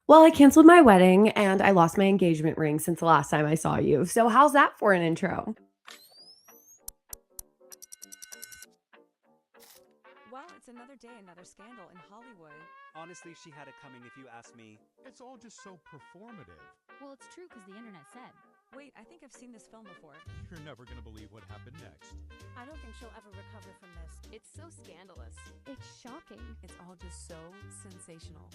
Well, I canceled my wedding and I lost my engagement ring since the last time I saw you. So, how's that for an intro? Well, it's another day, another scandal in Hollywood. Honestly, she had it coming if you ask me. It's all just so performative. Well, it's true because the internet said. Wait, I think I've seen this film before. You're never gonna believe what happened next. I don't think she'll ever recover from this. It's so scandalous. It's shocking. It's all just so sensational.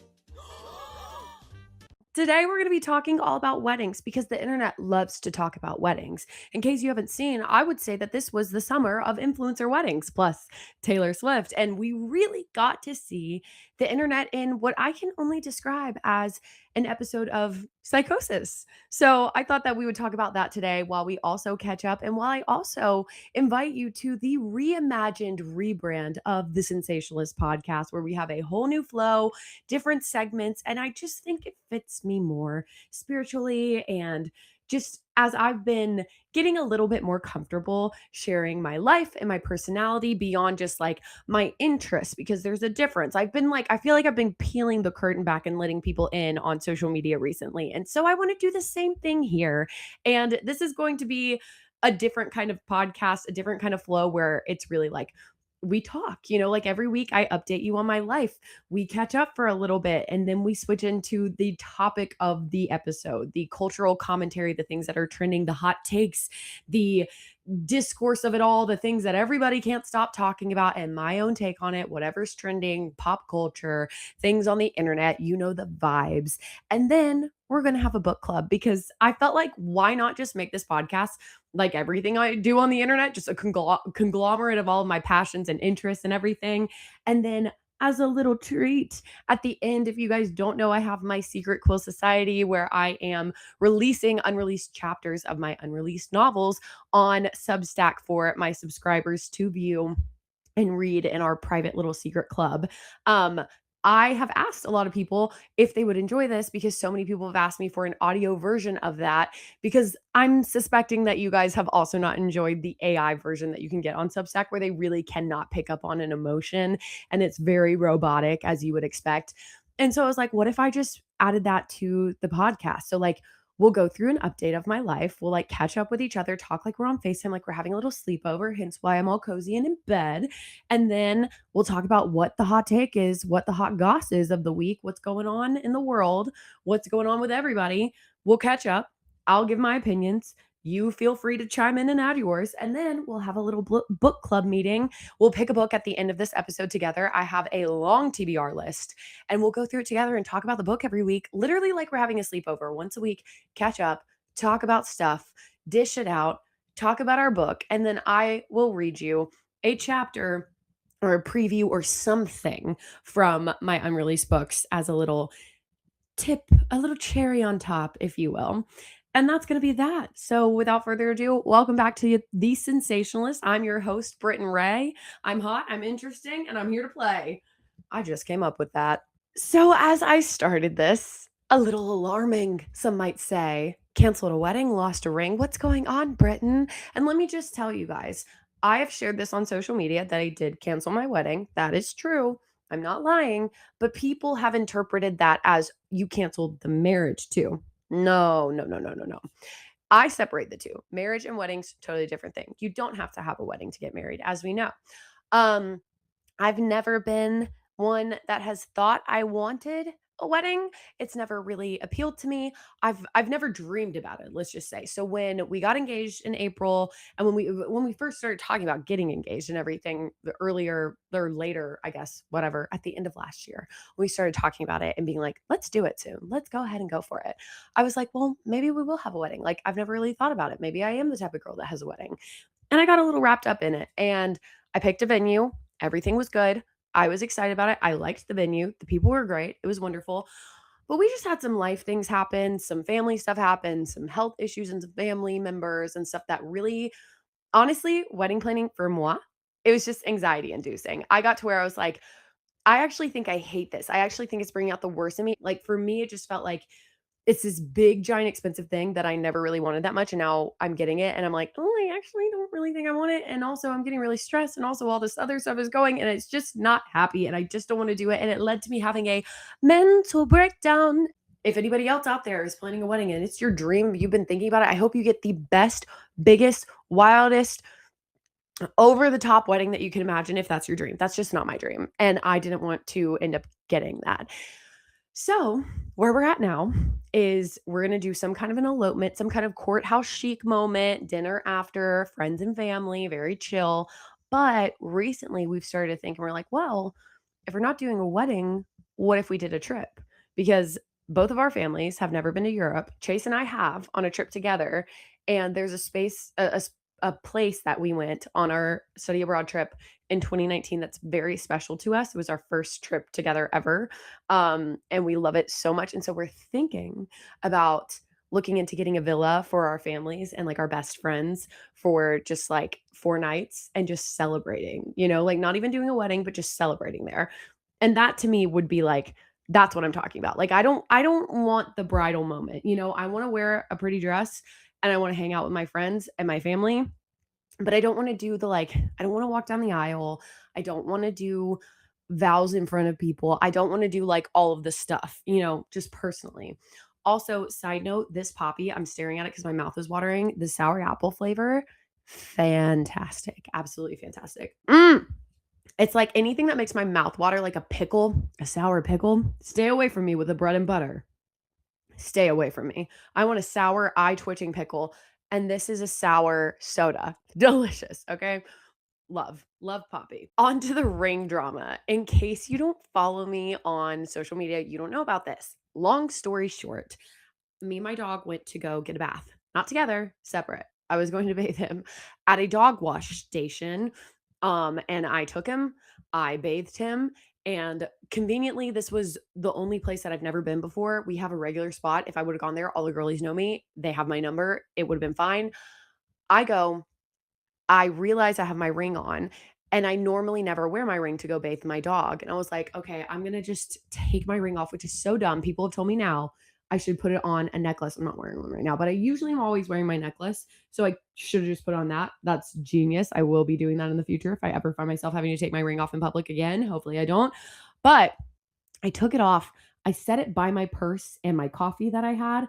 Today, we're going to be talking all about weddings because the internet loves to talk about weddings. In case you haven't seen, I would say that this was the summer of influencer weddings plus Taylor Swift. And we really got to see the internet in what I can only describe as an episode of Psychosis. So I thought that we would talk about that today while we also catch up and while I also invite you to the reimagined rebrand of the Sensationalist podcast, where we have a whole new flow, different segments, and I just think it fits me more spiritually and just as I've been getting a little bit more comfortable sharing my life and my personality beyond just like my interests, because there's a difference. I feel like I've been peeling the curtain back and letting people in on social media recently. And so I want to do the same thing here. And this is going to be a different kind of podcast, a different kind of flow where it's really like we talk, like every week I update you on my life. We catch up for a little bit and then we switch into the topic of the episode, the cultural commentary, the things that are trending, the hot takes, the discourse of it all, the things that everybody can't stop talking about, and my own take on it, whatever's trending, pop culture, things on the internet, the vibes. And then we're going to have a book club because I felt like, why not just make this podcast like everything I do on the internet, just a conglomerate of all of my passions and interests and everything. And then as a little treat at the end, if you guys don't know, I have my secret quill society where I am releasing unreleased chapters of my unreleased novels on Substack for my subscribers to view and read in our private little secret club. I have asked a lot of people if they would enjoy this because so many people have asked me for an audio version of that, because I'm suspecting that you guys have also not enjoyed the AI version that you can get on Substack, where they really cannot pick up on an emotion and it's very robotic, as you would expect. And so I was like, what if I just added that to the podcast? So like we'll go through an update of my life. We'll like catch up with each other, talk like we're on FaceTime, like we're having a little sleepover, hence why I'm all cozy and in bed. And then we'll talk about what the hot take is, what the hot goss is of the week, what's going on in the world, what's going on with everybody. We'll catch up. I'll give my opinions. You feel free to chime in and add yours. And then we'll have a little book club meeting. We'll pick a book at the end of this episode together. I have a long TBR list and we'll go through it together and talk about the book every week, literally like we're having a sleepover once a week, catch up, talk about stuff, dish it out, talk about our book. And then I will read you a chapter or a preview or something from my unreleased books as a little tip, a little cherry on top, if you will. And that's going to be that. So without further ado, welcome back to The Sensationalist. I'm your host, Britton Rae. I'm hot, I'm interesting, and I'm here to play. I just came up with that. So as I started this, a little alarming, some might say, canceled a wedding, lost a ring. What's going on, Britton? And let me just tell you guys, I have shared this on social media that I did cancel my wedding. That is true. I'm not lying, but people have interpreted that as you canceled the marriage too. No, no, no, no, no, no. I separate the two. Marriage and weddings, totally different thing. You don't have to have a wedding to get married, as we know. I've never been one that has thought I wanted a wedding. It's never really appealed to me. I've never dreamed about it, let's just say. So when we got engaged in April and when we first started talking about getting engaged and everything, the earlier or later, I guess, whatever, at the end of last year, we started talking about it and being like, let's do it soon. Let's go ahead and go for it. I was like, well, maybe we will have a wedding. Like I've never really thought about it. Maybe I am the type of girl that has a wedding. And I got a little wrapped up in it and I picked a venue. Everything was good. I was excited about it. I liked the venue. The people were great. It was wonderful. But we just had some life things happen, some family stuff happen, some health issues and some family members and stuff that really, honestly, wedding planning for moi, it was just anxiety inducing. I got to where I was like, I actually think I hate this. I actually think it's bringing out the worst in me. Like for me, it just felt like it's this big, giant, expensive thing that I never really wanted that much. And now I'm getting it. And I'm like, oh, I actually don't really think I want it. And also I'm getting really stressed. And also all this other stuff is going and it's just not happy. And I just don't want to do it. And it led to me having a mental breakdown. If anybody else out there is planning a wedding and it's your dream, you've been thinking about it, I hope you get the best, biggest, wildest, over the top wedding that you can imagine if that's your dream. That's just not my dream. And I didn't want to end up getting that. So, where we're at now is we're going to do some kind of an elopement, some kind of courthouse chic moment, dinner after, friends and family, very chill. But recently we've started thinking, we're like, well, if we're not doing a wedding, what if we did a trip? Because both of our families have never been to Europe. Chase and I have on a trip together. And there's a space, a place that we went on our study abroad trip in 2019 that's very special to us. It was our first trip together ever. And we love it so much. And so we're thinking about looking into getting a villa for our families and like our best friends for just like 4 nights and just celebrating, like not even doing a wedding, but just celebrating there. And that to me would be like, that's what I'm talking about. Like I don't want the bridal moment. I want to wear a pretty dress and I want to hang out with my friends and my family, but I don't want to do I don't want to walk down the aisle. I don't want to do vows in front of people. I don't want to do like all of the stuff, just personally. Also, side note, this poppy, I'm staring at it because my mouth is watering. The sour apple flavor, fantastic. Absolutely fantastic. It's like anything that makes my mouth water, like a pickle, a sour pickle. Stay away from me with the bread and butter. Stay away from me. I want a sour, eye twitching pickle. And this is a sour soda. Delicious. Okay. Love Poppy. On to the ring drama. In case you don't follow me on social media, you don't know about this. Long story short, me and my dog went to go get a bath. Not together, separate. I was going to bathe him at a dog wash station. And I took him, I bathed him, and conveniently, this was the only place that I've never been before. We have a regular spot. If I would have gone there, all the girlies know me. They have my number. It would have been fine. I go, I realize I have my ring on, and I normally never wear my ring to go bathe my dog. And I was like, okay, I'm going to just take my ring off, which is so dumb. People have told me now I should put it on a necklace. I'm not wearing one right now, but I usually am always wearing my necklace. So I should have just put on that. That's genius. I will be doing that in the future if I ever find myself having to take my ring off in public again. Hopefully I don't. But I took it off. I set it by my purse and my coffee that I had,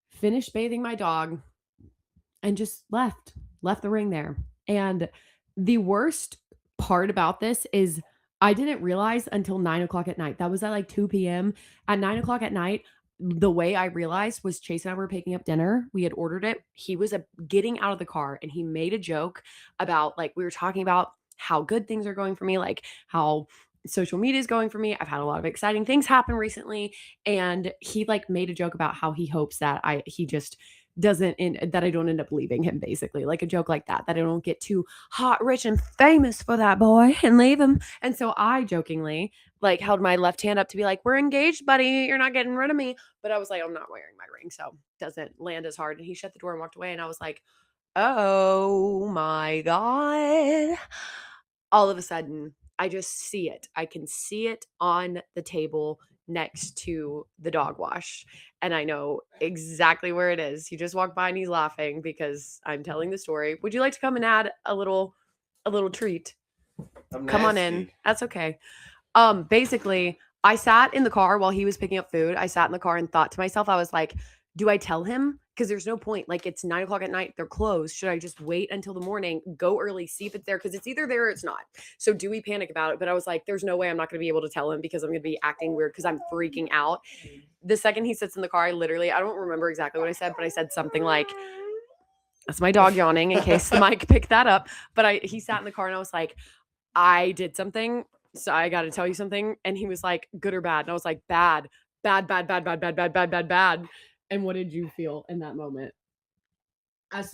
finished bathing my dog, and just left the ring there. And the worst part about this is I didn't realize until 9 o'clock at night. That was at like 2 p.m. At 9 o'clock at night, the way I realized was Chase and I were picking up dinner. We had ordered it. He was getting out of the car and he made a joke about like we were talking about how good things are going for me, like how social media is going for me. I've had a lot of exciting things happen recently, and he like made a joke about how he hopes that he just that I don't end up leaving him, basically, like a joke like that I don't get too hot, rich, and famous for that boy and leave him. And so I jokingly like held my left hand up to be like, we're engaged, buddy. You're not getting rid of me. But I was like, I'm not wearing my ring, so doesn't land as hard. And he shut the door and walked away. And I was like, oh my God. All of a sudden, I just see it. I can see it on the table next to the dog wash. And I know exactly where it is. He just walked by and he's laughing because I'm telling the story. Would you like to come and add a little treat? Come on in. That's okay. Basically, I sat in the car while he was picking up food. I sat in the car and thought to myself, I was like, do I tell him? Because there's no point. Like, it's 9 o'clock at night. They're closed. Should I just wait until the morning, go early, see if it's there? Because it's either there or it's not. So do we panic about it? But I was like, there's no way I'm not going to be able to tell him because I'm going to be acting weird because I'm freaking out. The second he sits in the car, I don't remember exactly what I said, but I said something like, that's my dog yawning in case the mic picked that up. But he sat in the car and I was like, I did something. So I got to tell you something. And he was like, good or bad? And I was like, bad, bad, bad, bad, bad, bad, bad, bad, bad, bad. And what did you feel in that moment? As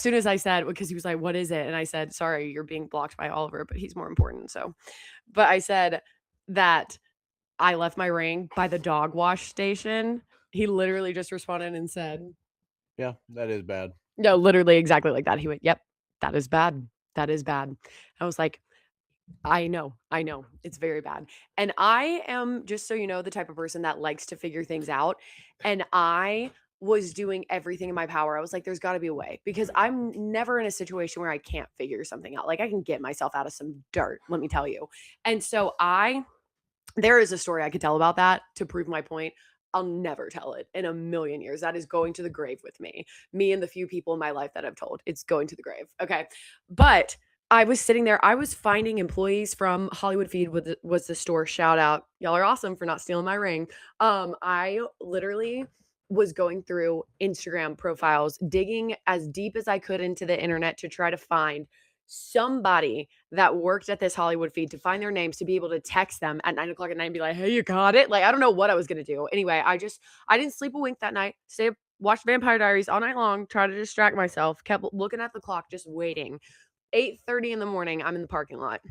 soon as I said, because he was like, what is it? And I said, sorry, you're being blocked by Oliver, but he's more important. So, but I said that I left my ring by the dog wash station. He literally just responded and said, Yeah, that is bad. no, literally exactly like that. He went, yep, that is bad. That is bad. I was like, I know. It's very bad. And I am, just so you know, the type of person that likes to figure things out. And I was doing everything in my power. I was like, there's got to be a way because I'm never in a situation where I can't figure something out. Like I can get myself out of some dirt, let me tell you. And so there is a story I could tell about that to prove my point. I'll never tell it in a million years. That is going to the grave with me. Me and the few people in my life that I've told. It's going to the grave. Okay. But I was sitting there. I was finding employees from Hollywood Feed was the store. Shout out. Y'all are awesome for not stealing my ring. I literally was going through Instagram profiles, digging as deep as I could into the internet to try to find somebody that worked at this Hollywood Feed, to find their names, to be able to text them at 9 o'clock at night and be like, hey, you got it? Like, I don't know what I was gonna do. Anyway, I didn't sleep a wink that night. Stay up, watched Vampire Diaries all night long, try to distract myself, kept looking at the clock, just waiting. 8:30 in the morning, I'm in the parking lot,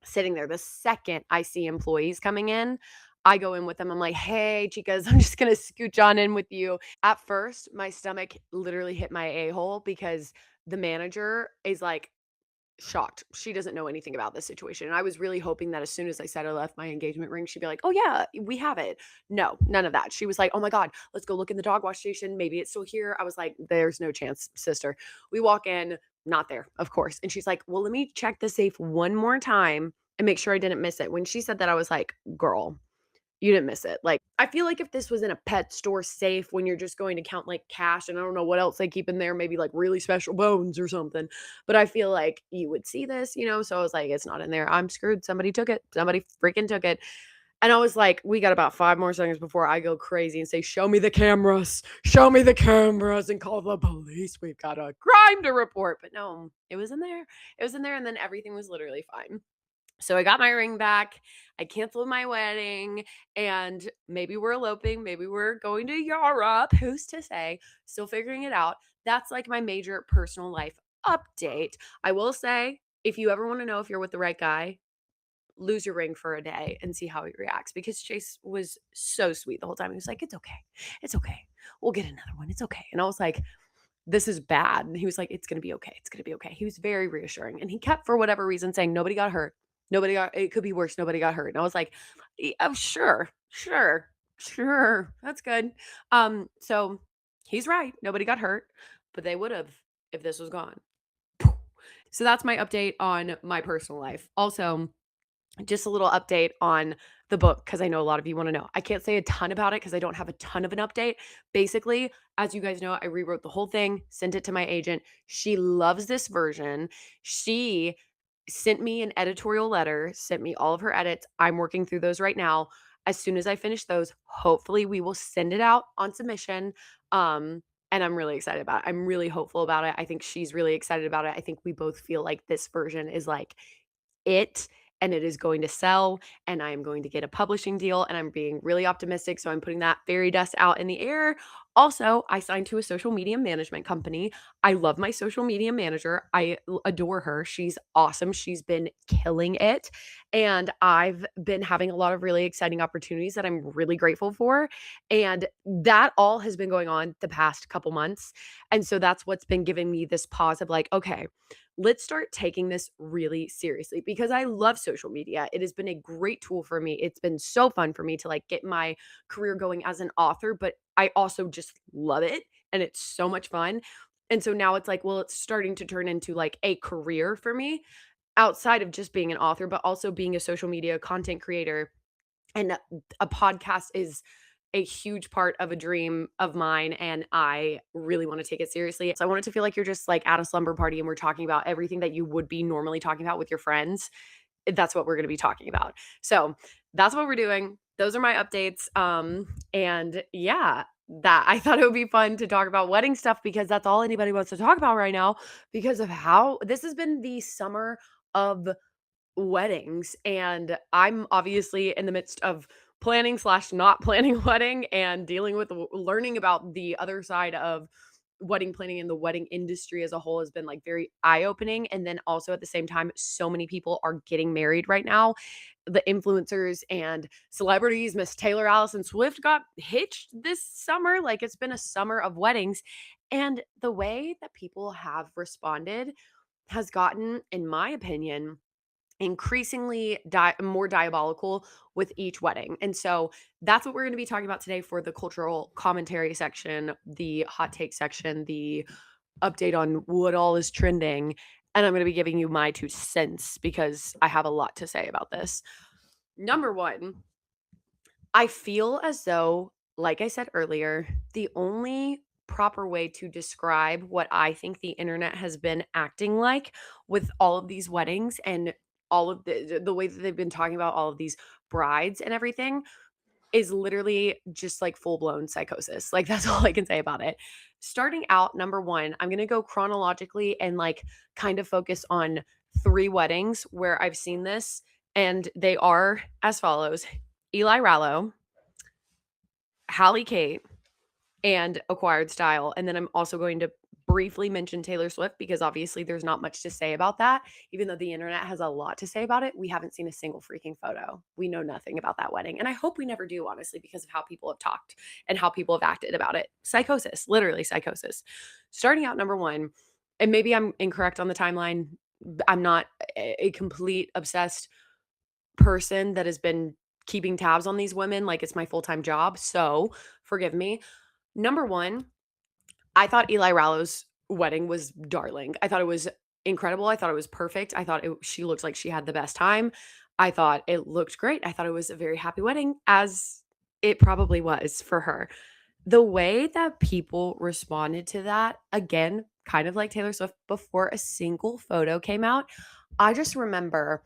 sitting there. The second I see employees coming in, I go in with them. I'm like, hey, chicas, I'm just gonna scooch on in with you. At first, my stomach literally hit my a-hole because the manager is like, shocked. She doesn't know anything about this situation. And I was really hoping that as soon as I said I left my engagement ring, she'd be like, oh, yeah, we have it. No, none of that. She was like, oh my God, let's go look in the dog wash station. Maybe it's still here. I was like, there's no chance, sister. We walk in, not there, of course. And she's like, well, let me check the safe one more time and make sure I didn't miss it. When she said that, I was like, girl, you didn't miss it. Like, I feel like if this was in a pet store safe when you're just going to count like cash and I don't know what else they keep in there, maybe like really special bones or something, but I feel like you would see this, So I was like, it's not in there. I'm screwed. Somebody took it. Somebody freaking took it. And I was like, we got about 5 more seconds before I go crazy and say, show me the cameras. Show me the cameras and call the police. We've got a crime to report. But no, it was in there. It was in there. And then everything was literally fine. So I got my ring back. I canceled my wedding, and maybe we're eloping. Maybe we're going to Europe. Who's to say? Still figuring it out. That's like my major personal life update. I will say, if you ever want to know if you're with the right guy, lose your ring for a day and see how he reacts, because Chase was so sweet the whole time. He was like, it's okay. It's okay. We'll get another one. It's okay. And I was like, this is bad. And he was like, it's going to be okay. It's going to be okay. He was very reassuring. And he kept, for whatever reason, saying, nobody got hurt. It could be worse. Nobody got hurt. And I was like, oh, sure. That's good. So he's right. Nobody got hurt, but they would have if this was gone. So that's my update on my personal life. Also, just a little update on the book, because I know a lot of you want to know. I can't say a ton about it because I don't have a ton of an update. Basically, as you guys know, I rewrote the whole thing, sent it to my agent. She loves this version. She sent me an editorial letter, sent me all of her edits. I'm working through those right now. As soon as I finish those, hopefully we will send it out on submission. And I'm really excited about it. I'm really hopeful about it. I think she's really excited about it. I think we both feel like this version is like it, and it is going to sell, and I am going to get a publishing deal, and I'm being really optimistic. So I'm putting that fairy dust out in the air. Also, I signed to a social media management company. I love my social media manager. I adore her. She's awesome. She's been killing it. And I've been having a lot of really exciting opportunities that I'm really grateful for. And that all has been going on the past couple months. And so that's what's been giving me this pause of like, okay, let's start taking this really seriously, because I love social media. It has been a great tool for me. It's been so fun for me to like get my career going as an author, but I also just love it and it's so much fun. And so now it's like, well, it's starting to turn into like a career for me outside of just being an author, but also being a social media content creator. And a podcast is a huge part of a dream of mine, and I really want to take it seriously. So I want it to feel like you're just like at a slumber party and we're talking about everything that you would be normally talking about with your friends. That's what we're going to be talking about. So that's what we're doing. Those are my updates. And yeah, that I thought it would be fun to talk about wedding stuff, because that's all anybody wants to talk about right now, because of how this has been the summer of weddings. And I'm obviously in the midst of planning slash not planning a wedding and dealing with learning about the other side of wedding planning, and the wedding industry as a whole has been like very eye-opening. And then also at the same time, so many people are getting married right now. The influencers and celebrities, Miss Taylor Allison Swift got hitched this summer. Like, it's been a summer of weddings. And the way that people have responded has gotten, in my opinion, increasingly more diabolical with each wedding. And so that's what we're going to be talking about today for the cultural commentary section, the hot take section, the update on what all is trending. And I'm going to be giving you my 2 cents because I have a lot to say about this. Number one, I feel as though like I said earlier, the only proper way to describe what I think the internet has been acting like with all of these weddings and all of the way that they've been talking about all of these brides and everything is literally just like full blown psychosis. Like that's all I can say about it. Starting out, number one, I'm going to go chronologically and like kind of focus on three weddings where I've seen this. And they are as follows: Eli Rallo, Hallie Kate, and Acquired Style. And then I'm also going to briefly mention Taylor Swift because obviously there's not much to say about that. Even though the internet has a lot to say about it, we haven't seen a single freaking photo. We know nothing about that wedding. And I hope we never do, honestly, because of how people have talked and how people have acted about it. Psychosis, literally psychosis. Starting out, number one, and maybe I'm incorrect on the timeline. I'm not a complete obsessed person that has been keeping tabs on these women like it's my full-time job. So forgive me. Number one, I thought Eli Rallo's wedding was darling. I thought it was incredible. I thought it was perfect. I thought she looked like she had the best time. I thought it looked great. I thought it was a very happy wedding, as it probably was for her. The way that people responded to that, again, kind of like Taylor Swift, before a single photo came out, I just remember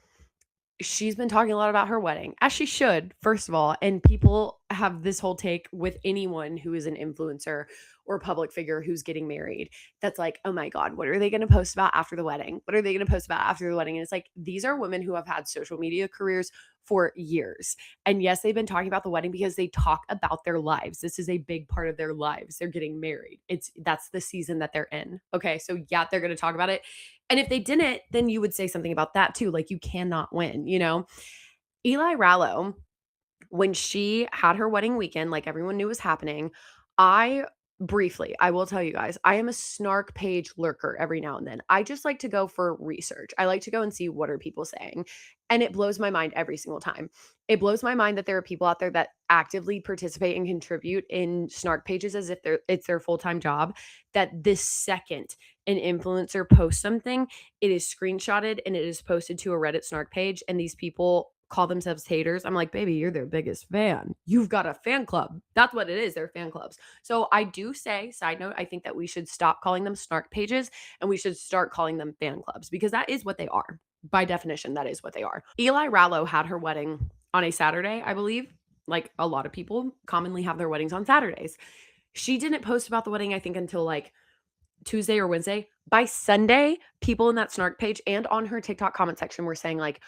she's been talking a lot about her wedding, as she should, first of all. And people have this whole take with anyone who is an influencer or public figure who's getting married. That's like, oh my God, what are they going to post about after the wedding? What are they going to post about after the wedding? And it's like, these are women who have had social media careers for years. And yes, they've been talking about the wedding because they talk about their lives. This is a big part of their lives. They're getting married. That's the season that they're in. Okay. So yeah, they're going to talk about it. And if they didn't, then you would say something about that too. Like you cannot win, you know? Eli Rallo, when she had her wedding weekend, like everyone knew was happening, I will tell you guys, I am a snark page lurker every now and then. I just like to go for research. I like to go and see what are people saying. And it blows my mind every single time. It blows my mind that there are people out there that actively participate and contribute in snark pages as if it's their full-time job. That this second an influencer posts something, it is screenshotted and it is posted to a Reddit snark page. And these people call themselves haters. I'm like, baby, you're their biggest fan. You've got a fan club. That's what it is. They're fan clubs. So I do say, side note, I think that we should stop calling them snark pages and we should start calling them fan clubs because that is what they are. By definition, that is what they are. Eli Rallo had her wedding on a Saturday, I believe. Like a lot of people commonly have their weddings on Saturdays. She didn't post about the wedding, I think, until like Tuesday or Wednesday. By Sunday, people in that snark page and on her TikTok comment section were saying like,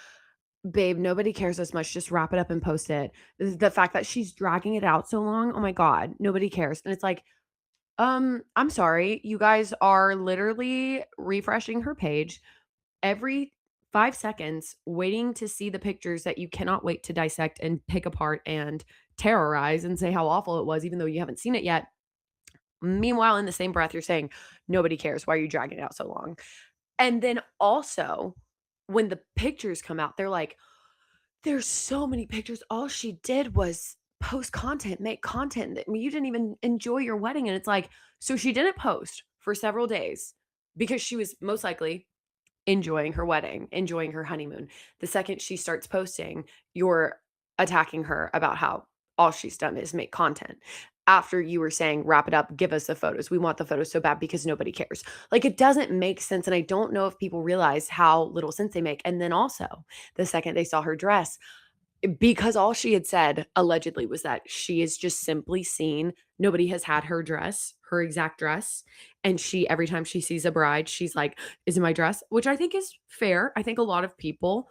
babe, nobody cares as much. Just wrap it up and post it. The fact that she's dragging it out so long, oh my God, nobody cares. And it's like, I'm sorry. You guys are literally refreshing her page every 5 seconds, waiting to see the pictures that you cannot wait to dissect and pick apart and terrorize and say how awful it was, even though you haven't seen it yet. Meanwhile, in the same breath, you're saying, nobody cares. Why are you dragging it out so long? And then also, when the pictures come out, they're like, there's so many pictures. All she did was post content, make content. I mean, you didn't even enjoy your wedding. And it's like, so she didn't post for several days because she was most likely enjoying her wedding, enjoying her honeymoon. The second she starts posting, you're attacking her about how all she's done is make content. After you were saying, wrap it up, give us the photos. We want the photos so bad because nobody cares. Like it doesn't make sense. And I don't know if people realize how little sense they make. And then also, the second they saw her dress, because all she had said allegedly was that she is just simply seen, nobody has had her dress, her exact dress. And she, every time she sees a bride, she's like, is it my dress? Which I think is fair. I think a lot of people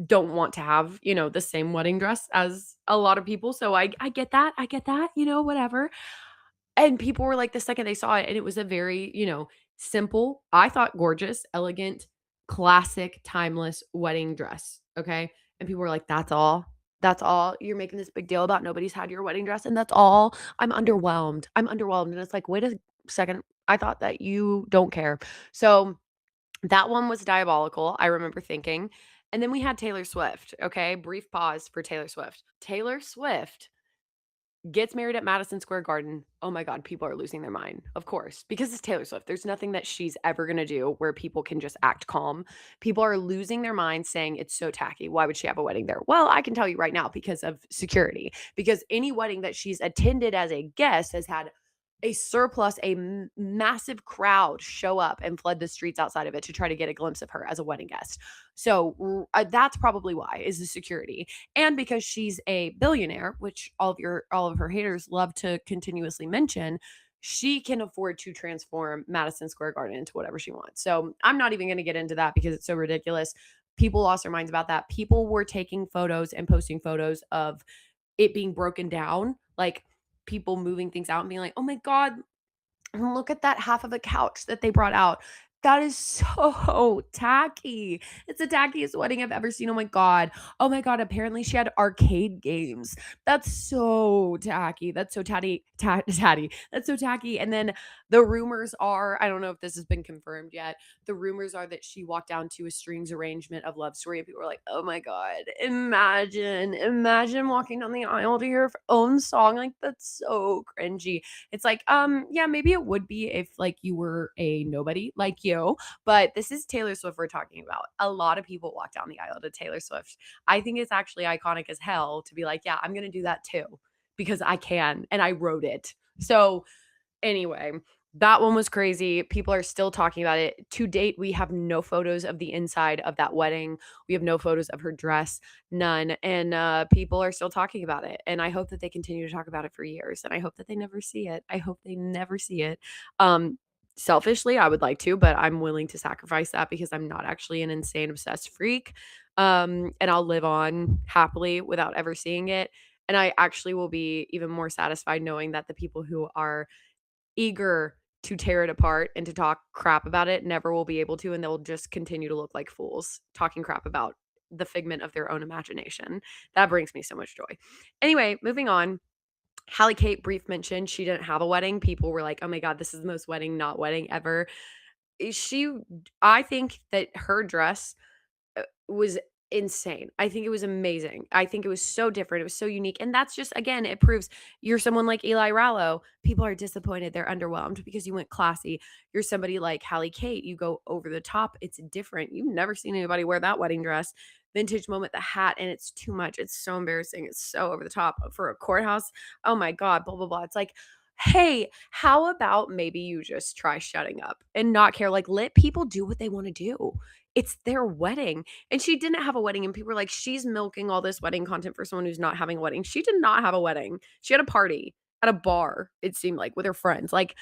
don't want to have, the same wedding dress as a lot of people. So I get that. I get that, whatever. And people were like, the second they saw it, and it was a very, simple, I thought gorgeous, elegant, classic, timeless wedding dress. Okay. And people were like, that's all. That's all. You're making this big deal about nobody's had your wedding dress, and that's all. I'm underwhelmed. I'm underwhelmed. And it's like, wait a second. I thought that you don't care. So that one was diabolical, I remember thinking. And then we had Taylor Swift. Okay. Brief pause for Taylor Swift. Taylor Swift gets married at Madison Square Garden. Oh my God, people are losing their mind. Of course, because it's Taylor Swift. There's nothing that she's ever going to do where people can just act calm. People are losing their minds saying it's so tacky. Why would she have a wedding there? Well, I can tell you right now because of security. Because any wedding that she's attended as a guest has had a surplus, massive crowd show up and flood the streets outside of it to try to get a glimpse of her as a wedding guest. So that's probably why, is the security. And because she's a billionaire, which all of her haters love to continuously mention, she can afford to transform Madison Square Garden into whatever she wants. So I'm not even going to get into that because it's so ridiculous. People lost their minds about that. People were taking photos and posting photos of it being broken down, like people moving things out and being like, "Oh my God, look at that half of a couch that they brought out. That is so tacky. It's the tackiest wedding I've ever seen. Oh my God. Oh my God. Apparently she had arcade games. That's so tacky. That's so tatty. That's so tacky. And then the rumors are, I don't know if this has been confirmed yet. The rumors are that she walked down to a strings arrangement of Love Story. And people were like, oh my God, imagine walking down the aisle to your own song. Like, that's so cringy. It's like, yeah, maybe it would be if like you were a nobody like you, but this is Taylor Swift we're talking about. A lot of people walk down the aisle to Taylor Swift. I think it's actually iconic as hell to be like, yeah, I'm gonna do that too because I can and I wrote it. So anyway, that one was crazy. People are still talking about it. To date, we have no photos of the inside of that wedding. We have no photos of her dress, none. And people are still talking about it. And I hope that they continue to talk about it for years. And I hope that they never see it. I hope they never see it. Um, Selfishly, I would like to, but I'm willing to sacrifice that because I'm not actually an insane obsessed freak. And I'll live on happily without ever seeing it. And I actually will be even more satisfied knowing that the people who are eager to tear it apart and to talk crap about it never will be able to, and they'll just continue to look like fools talking crap about the figment of their own imagination. That brings me so much joy. Anyway, moving on. Hallie Kate, brief mention, she didn't have a wedding. People were like, oh my God, this is the most wedding, not wedding ever. She, I think that her dress was insane. I think it was amazing. I think it was so different. It was so unique. And that's just, again, it proves you're someone like Eli Rallo. People are disappointed. They're underwhelmed because you went classy. You're somebody like Hallie Kate. You go over the top. It's different. You've never seen anybody wear that wedding dress. Vintage moment, the hat, and it's too much. It's so embarrassing. It's so over the top for a courthouse. Oh my God, blah, blah, blah. It's like, hey, how about maybe you just try shutting up and not care? Like, let people do what they want to do. It's their wedding. And she didn't have a wedding. And people were like, she's milking all this wedding content for someone who's not having a wedding. She did not have a wedding. She had a party at a bar, it seemed like, with her friends. Like,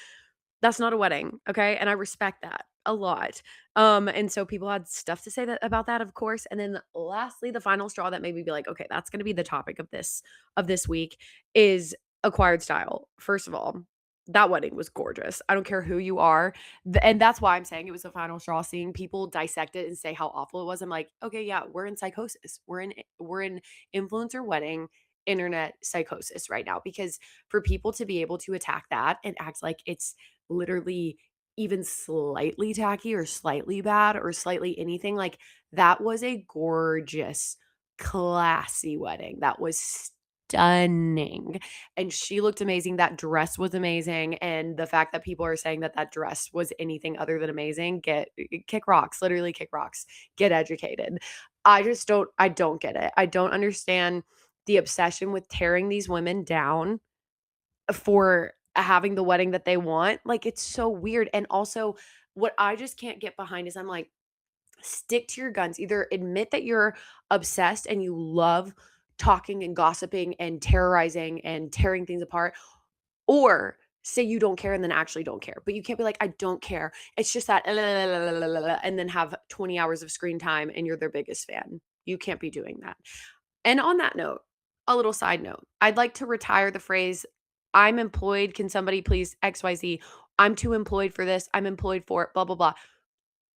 that's not a wedding. Okay. And I respect that a lot. And so people had stuff to say about that, of course. And then lastly, the final straw that made me be like, okay, that's gonna be the topic of this week is acquired style. First of all, that wedding was gorgeous. I don't care who you are. And that's why I'm saying it was the final straw. Seeing people dissect it and say how awful it was. I'm like, okay, yeah, we're in psychosis. We're in influencer wedding internet psychosis right now, because for people to be able to attack that and act like it's literally even slightly tacky or slightly bad or slightly anything, like, that was a gorgeous, classy wedding. That was stunning. And she looked amazing. That dress was amazing. And the fact that people are saying that that dress was anything other than amazing, kick rocks, literally kick rocks, get educated. I don't get it. I don't understand the obsession with tearing these women down for having the wedding that they want. Like, it's so weird. And also, what I just can't get behind is, I'm like, stick to your guns. Either admit that you're obsessed and you love talking and gossiping and terrorizing and tearing things apart, or say you don't care and then actually don't care. But you can't be like, I don't care. It's just that, and then have 20 hours of screen time and you're their biggest fan. You can't be doing that. And on that note, a little side note, I'd like to retire the phrase, I'm employed. Can somebody please XYZ? I'm too employed for this. I'm employed for it, blah, blah, blah.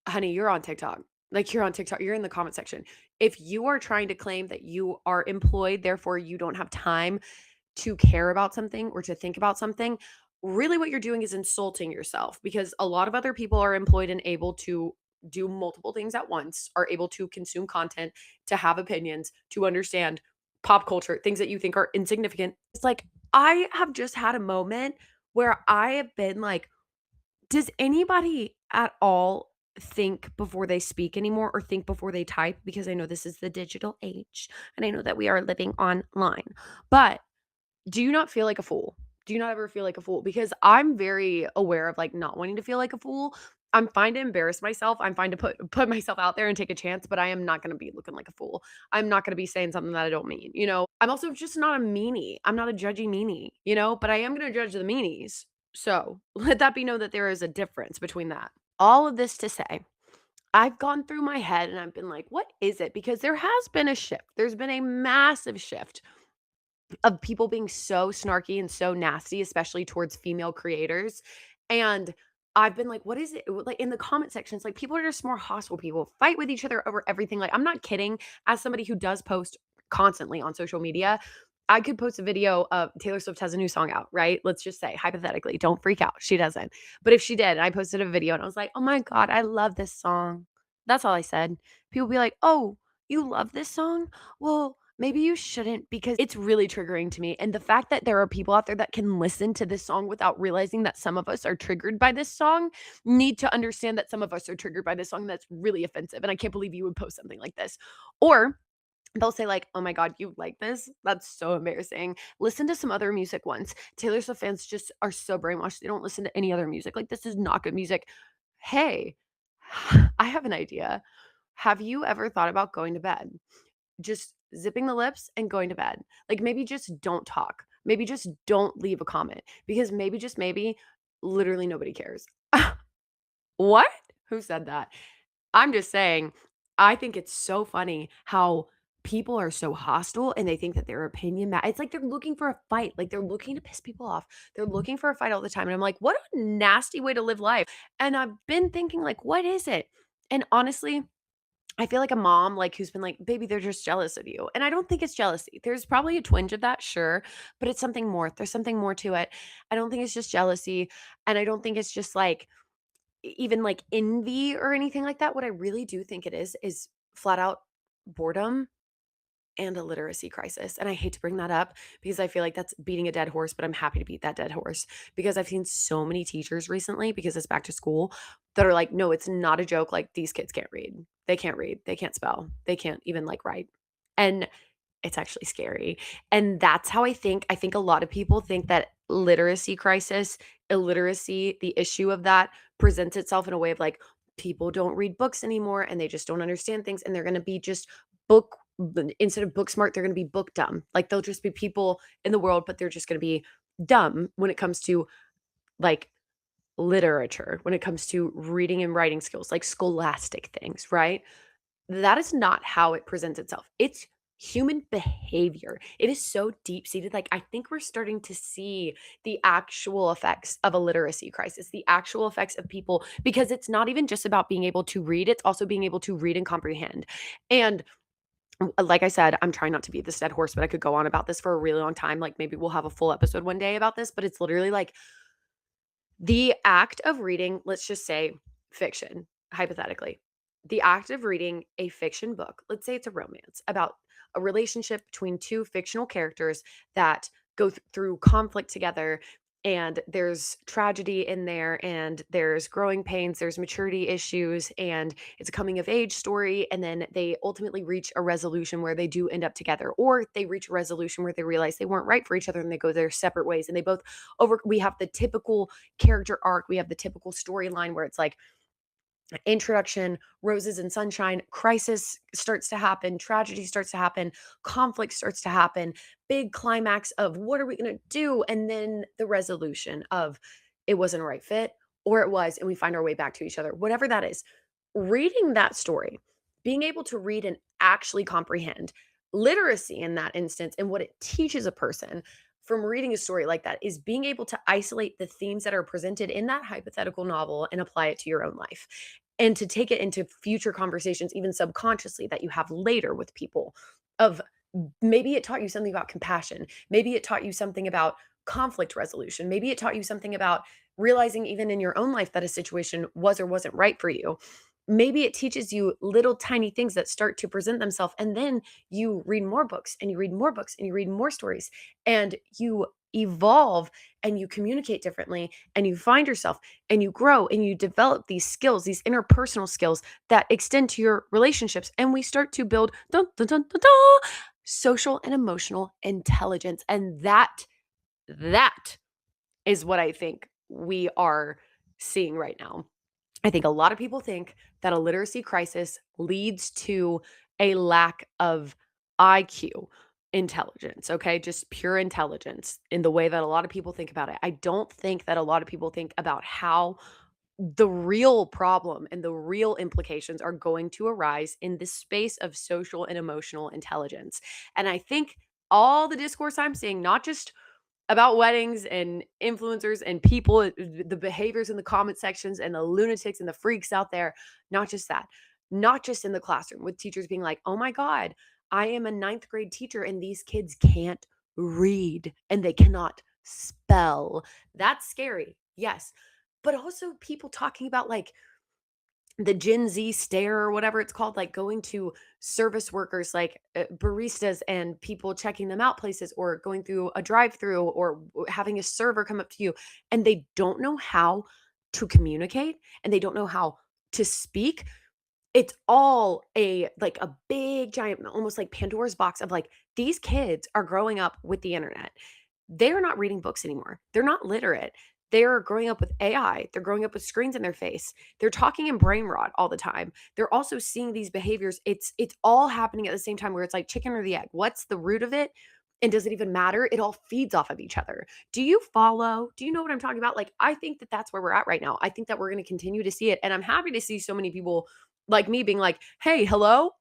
Honey, you're on TikTok. Like, you're on TikTok. You're in the comment section. If you are trying to claim that you are employed, therefore you don't have time to care about something or to think about something, really what you're doing is insulting yourself, because a lot of other people are employed and able to do multiple things at once, are able to consume content, to have opinions, to understand pop culture, things that you think are insignificant. It's like, I have just had a moment where I have been like, does anybody at all think before they speak anymore or think before they type? Because I know this is the digital age and I know that we are living online. But do you not feel like a fool? Do you not ever feel like a fool? Because I'm very aware of like not wanting to feel like a fool. I'm fine to embarrass myself. I'm fine to put myself out there and take a chance, but I am not going to be looking like a fool. I'm not going to be saying something that I don't mean. I'm also just not a meanie. I'm not a judgy meanie, but I am going to judge the meanies. So let that be known that there is a difference between that. All of this to say, I've gone through my head and I've been like, what is it? Because there has been a shift. There's been a massive shift of people being so snarky and so nasty, especially towards female creators. And I've been like, what is it? Like in the comment sections, like people are just more hostile. People fight with each other over everything. Like, I'm not kidding. As somebody who does post constantly on social media, I could post a video of Taylor Swift has a new song out, right? Let's just say, hypothetically, don't freak out. She doesn't. But if she did, and I posted a video and I was like, oh my God, I love this song. That's all I said. People be like, oh, you love this song? Well, maybe you shouldn't because it's really triggering to me. And the fact that there are people out there that can listen to this song without realizing that some of us are triggered by this song need to understand that some of us are triggered by this song. That's really offensive. And I can't believe you would post something like this. Or they'll say like, "Oh my God, you like this? That's so embarrassing." Listen to some other music once. Taylor Swift fans just are so brainwashed. They don't listen to any other music. Like, this is not good music. Hey, I have an idea. Have you ever thought about going to bed? Just zipping the lips and going to bed. Like, maybe just don't talk. Maybe just don't leave a comment because maybe, just maybe, literally nobody cares. What? Who said that? I'm just saying, I think it's so funny how people are so hostile and they think that their opinion it's like they're looking for a fight. Like they're looking to piss people off. They're looking for a fight all the time. And I'm like, what a nasty way to live life. And I've been thinking, like, what is it? And honestly, I feel like a mom, like, who's been like, baby, they're just jealous of you. And I don't think it's jealousy. There's probably a twinge of that, sure, but it's something more. There's something more to it. I don't think it's just jealousy. And I don't think it's just like, even like envy or anything like that. What I really do think it is flat out boredom and a literacy crisis. And I hate to bring that up because I feel like that's beating a dead horse, but I'm happy to beat that dead horse because I've seen so many teachers recently, because it's back to school, that are like, no, it's not a joke. Like, these kids can't read. They can't read. They can't spell. They can't even like write. And it's actually scary. And that's how I think a lot of people think that literacy crisis, illiteracy, the issue of that presents itself in a way of like, people don't read books anymore and they just don't understand things and they're going to be just book instead of book smart, they're going to be book dumb. Like, they'll just be people in the world, but they're just going to be dumb when it comes to like literature, when it comes to reading and writing skills, like scholastic things, right? That is not how it presents itself. It's human behavior. It is so deep seated. Like, I think we're starting to see the actual effects of a literacy crisis, the actual effects of people, because it's not even just about being able to read, it's also being able to read and comprehend. And like I said, I'm trying not to beat this dead horse, but I could go on about this for a really long time. Like, maybe we'll have a full episode one day about this, but it's literally like the act of reading, let's just say fiction, hypothetically, the act of reading a fiction book, let's say it's a romance about a relationship between two fictional characters that go through conflict together. And there's tragedy in there, and there's growing pains, there's maturity issues, and it's a coming of age story. And then they ultimately reach a resolution where they do end up together, or they reach a resolution where they realize they weren't right for each other and they go their separate ways. And they both we have the typical character arc, we have the typical storyline where it's like, introduction, roses and sunshine, crisis starts to happen, tragedy starts to happen, conflict starts to happen, big climax of what are we going to do? And then the resolution of it wasn't a right fit, or it was, and we find our way back to each other, whatever that is. Reading that story, being able to read and actually comprehend literacy in that instance, and what it teaches a person from reading a story like that is being able to isolate the themes that are presented in that hypothetical novel and apply it to your own life, and to take it into future conversations, even subconsciously, that you have later with people. Of maybe it taught you something about compassion, maybe it taught you something about conflict resolution, maybe it taught you something about realizing even in your own life that a situation was or wasn't right for you. Maybe it teaches you little tiny things that start to present themselves, and then you read more books and you read more books and you read more stories, and you evolve and you communicate differently and you find yourself and you grow and you develop these skills, these interpersonal skills that extend to your relationships. And we start to build dun, dun, dun, dun, dun, social and emotional intelligence. And that is what I think we are seeing right now. I think a lot of people think that a literacy crisis leads to a lack of IQ, intelligence, okay? Just pure intelligence in the way that a lot of people think about it. I don't think that a lot of people think about how the real problem and the real implications are going to arise in the space of social and emotional intelligence. And I think all the discourse I'm seeing, not just about weddings and influencers and people, the behaviors in the comment sections and the lunatics and the freaks out there. Not just that, not just in the classroom with teachers being like, oh my God, I am a ninth grade teacher and these kids can't read and they cannot spell. That's scary. Yes. But also people talking about like the Gen Z stare or whatever it's called, like going to service workers, like baristas and people checking them out places, or going through a drive-through, or having a server come up to you and they don't know how to communicate and they don't know how to speak. It's all a like a big giant, almost like Pandora's box of like these kids are growing up with the internet. They're not reading books anymore. They're not literate. They're growing up with AI. They're growing up with screens in their face. They're talking in brain rot all the time. They're also seeing these behaviors. It's all happening at the same time where it's like chicken or the egg. What's the root of it? And does it even matter? It all feeds off of each other. Do you follow? Do you know what I'm talking about? Like, I think that that's where we're at right now. I think that we're going to continue to see it. And I'm happy to see so many people like me being like, hey, hello,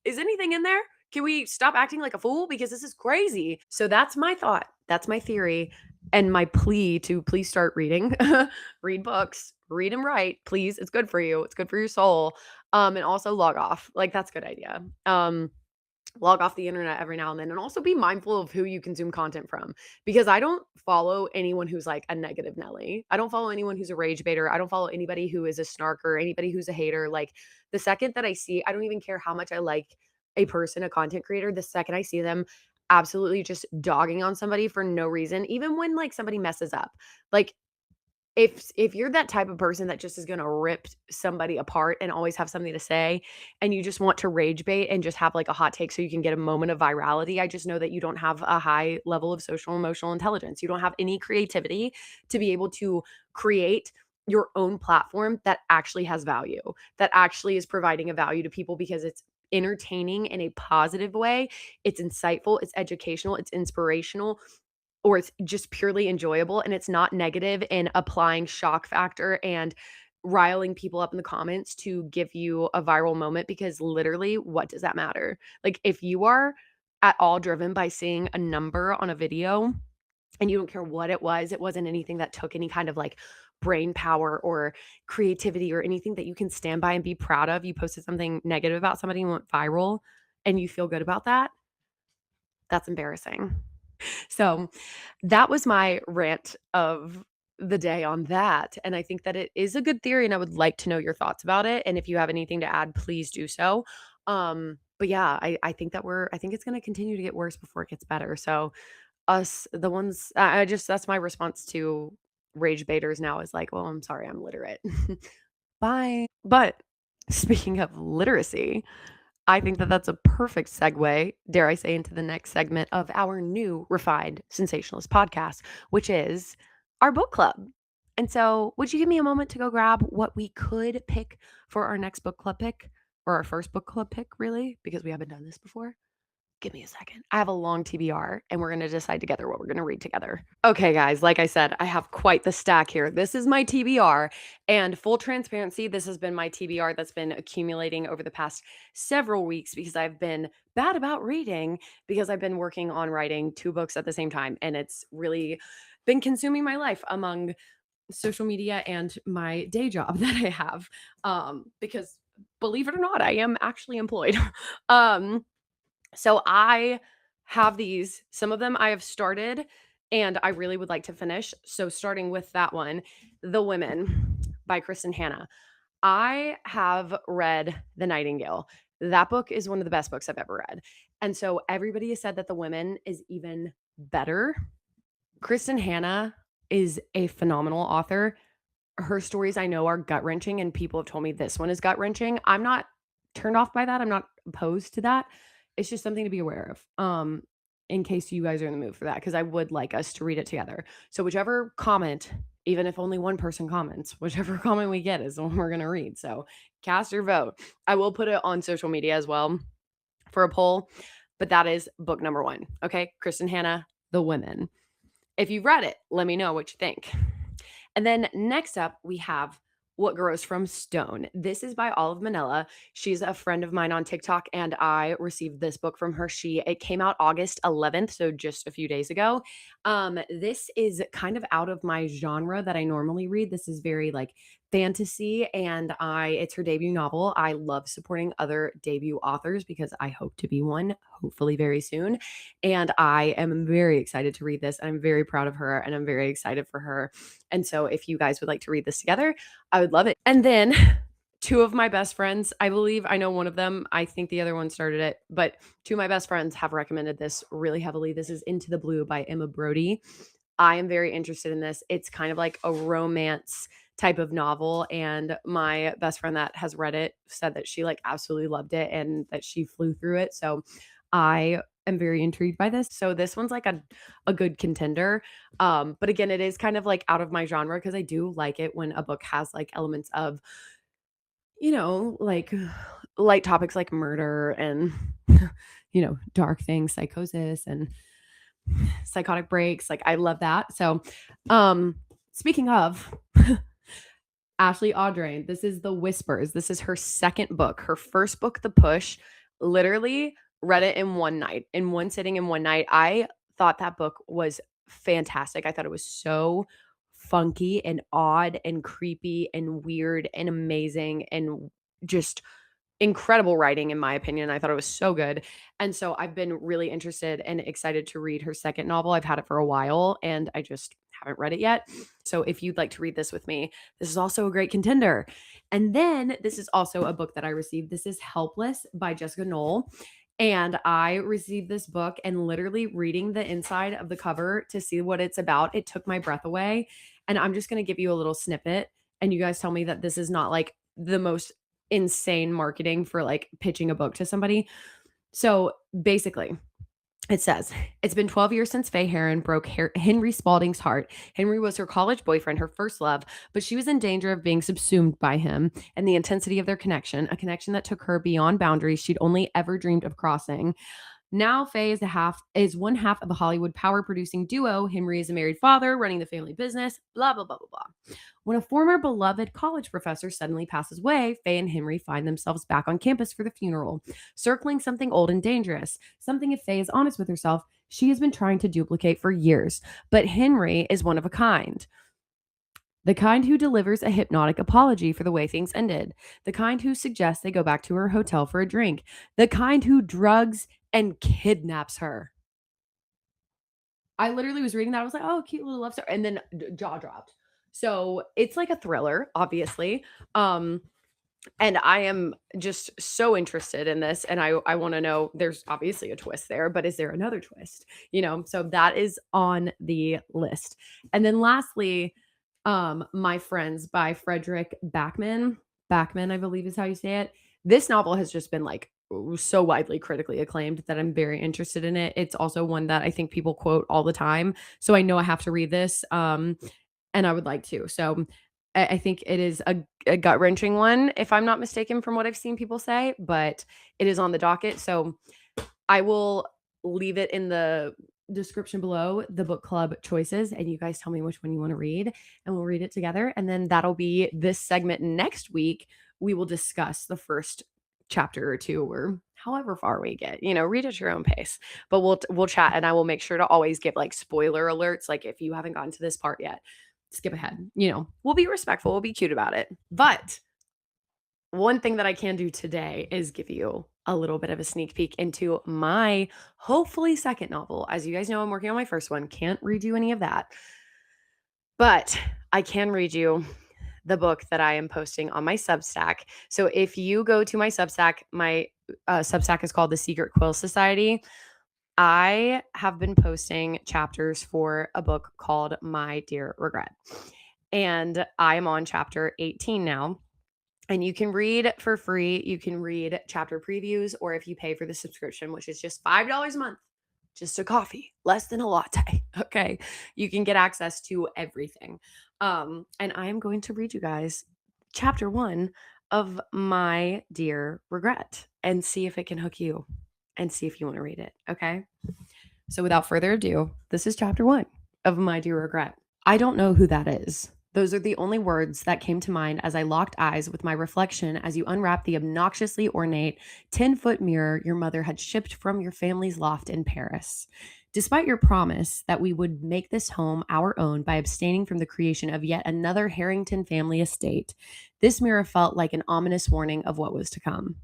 is anything in there? Can we stop acting like a fool? Because this is crazy. So that's my thought. That's my theory. And my plea to please start reading, read books, read and write, please. It's good for you. It's good for your soul. And also log off. Like that's a good idea. Log off the internet every now and then, and also be mindful of who you consume content from, because I don't follow anyone who's like a negative Nelly. I don't follow anyone who's a rage baiter. I don't follow anybody who is a snarker, anybody who's a hater. Like the second that I see, I don't even care how much I like a person, a content creator, the second I see them absolutely just dogging on somebody for no reason, even when like somebody messes up, like if you're that type of person that just is gonna rip somebody apart and always have something to say, and you just want to rage bait and just have like a hot take so you can get a moment of virality, I just know that you don't have a high level of social emotional intelligence. You don't have any creativity to be able to create your own platform that actually has value, that actually is providing a value to people because it's entertaining in a positive way, it's insightful, it's educational, it's inspirational, or it's just purely enjoyable and it's not negative in applying shock factor and riling people up in the comments to give you a viral moment, because literally what does that matter? Like if you are at all driven by seeing a number on a video and you don't care what it wasn't anything that took any kind of like brain power or creativity or anything that you can stand by and be proud of. You posted something negative about somebody and went viral and you feel good about that. That's embarrassing. So that was my rant of the day on that. And I think that it is a good theory and I would like to know your thoughts about it. And if you have anything to add, please do so. But yeah, I think that I think it's going to continue to get worse before it gets better. So us, the ones, I just, that's my response to rage baiters now is like, well, I'm sorry, I'm literate. Bye. But speaking of literacy, I think that that's a perfect segue, dare I say, into the next segment of our new refined sensationalist podcast, which is our book club. And so, would you give me a moment to go grab what we could pick for our next book club pick, or our first book club pick, really? Because we haven't done this before. Give me a second. I have a long TBR and we're going to decide together what we're going to read together. Okay, guys, like I said, I have quite the stack here. This is my TBR, and full transparency, this has been my TBR that's been accumulating over the past several weeks because I've been bad about reading because I've been working on writing 2 books at the same time, and it's really been consuming my life among social media and my day job that I have, because believe it or not, I am actually employed. So I have these, some of them I have started and I really would like to finish. So starting with that one, The Women by Kristen Hanna. I have read The Nightingale. That book is one of the best books I've ever read. And so everybody has said that The Women is even better. Kristen Hanna is a phenomenal author. Her stories I know are gut-wrenching, and people have told me this one is gut-wrenching. I'm not turned off by that, I'm not opposed to that. It's just something to be aware of, in case you guys are in the mood for that, because I would like us to read it together. So whichever comment, even if only one person comments, whichever comment we get is the one we're gonna read. So cast your vote. I will put it on social media as well for a poll, but that is book number 1. Okay, Kristen Hanna, The Women. If you've read it, let me know what you think. And then next up, we have What Grows from Stone. This is by Olive Manella. She's a friend of mine on TikTok, and I received this book from her. It came out August 11th, so just a few days ago. This is kind of out of my genre that I normally read. This is very like fantasy, and it's her debut novel. I love supporting other debut authors because I hope to be one, hopefully very soon. And I am very excited to read this. I'm very proud of her, and I'm very excited for her. And so if you guys would like to read this together, I would love it. And then 2 of my best friends, I believe, I know one of them, I think the other one started it, but 2 of my best friends have recommended this really heavily. This is Into the Blue by Emma Brody. I am very interested in this. It's kind of like a romance type of novel, and my best friend that has read it said that she like absolutely loved it and that she flew through it. So I am very intrigued by this. So this one's like a good contender. But again, it is kind of like out of my genre because I do like it when a book has like elements of, like light topics like murder and dark things, psychosis and psychotic breaks. Like I love that. So speaking of Ashley Audrain, this is The Whispers. This is her second book. Her first book, The Push, literally read it in one night, in one sitting, in one night. I thought that book was fantastic. I thought it was so funky and odd and creepy and weird and amazing and just incredible writing, in my opinion. I thought it was so good. And so I've been really interested and excited to read her second novel. I've had it for a while and I just haven't read it yet. So if you'd like to read this with me, this is also a great contender. And then this is also a book that I received. This is Helpless by Jessica Knoll. And I received this book, and literally reading the inside of the cover to see what it's about, it took my breath away. And I'm just going to give you a little snippet, and you guys tell me that this is not like the most insane marketing for like pitching a book to somebody. So basically, it says, it's been 12 years since Faye Heron broke Henry Spalding's heart. Henry was her college boyfriend, her first love, but she was in danger of being subsumed by him and the intensity of their connection, a connection that took her beyond boundaries she'd only ever dreamed of crossing. Now Faye is one half of a Hollywood power-producing duo. Henry is a married father running the family business, blah, blah, blah, blah, blah. When a former beloved college professor suddenly passes away, Faye and Henry find themselves back on campus for the funeral, circling something old and dangerous, something, if Faye is honest with herself, she has been trying to duplicate for years. But Henry is one of a kind. The kind who delivers a hypnotic apology for the way things ended. The kind who suggests they go back to her hotel for a drink. The kind who drugs and kidnaps her. I literally was reading that. I was like, oh, cute little love story. And then jaw dropped. So it's like a thriller, obviously. And I am just so interested in this. And I want to know, there's obviously a twist there, but is there another twist? So that is on the list. And then lastly, My Friends by Frederick Backman. Backman, I believe is how you say it. This novel has just been like so widely critically acclaimed that I'm very interested in it. It's also one that I think people quote all the time. So I know I have to read this. And I would like to. So I think it is a gut wrenching one, if I'm not mistaken, from what I've seen people say, but it is on the docket. So I will leave it in the description below, the book club choices, and you guys tell me which one you want to read, and we'll read it together. And then that'll be this segment next week. We will discuss the first chapter or two, or however far we get. Read at your own pace. But we'll chat, and I will make sure to always give like spoiler alerts. Like if you haven't gotten to this part yet, skip ahead. We'll be respectful. We'll be cute about it. But one thing that I can do today is give you a little bit of a sneak peek into my hopefully second novel. As you guys know, I'm working on my first one. Can't read you any of that. But I can read you the book that I am posting on my Substack. So if you go to my Substack is called The Secret Quill Society. I have been posting chapters for a book called My Dear Regret. And I am on chapter 18 now. And you can read for free. You can read chapter previews, or if you pay for the subscription, which is just $5 a month, just a coffee, less than a latte. Okay. You can get access to everything. And I am going to read you guys chapter 1 of My Dear Regret and see if it can hook you and see if you want to read it. Okay. So without further ado, this is chapter 1 of My Dear Regret. I don't know who that is. Those are the only words that came to mind as I locked eyes with my reflection as you unwrapped the obnoxiously ornate 10-foot mirror your mother had shipped from your family's loft in Paris. Despite your promise that we would make this home our own by abstaining from the creation of yet another Harrington family estate, this mirror felt like an ominous warning of what was to come.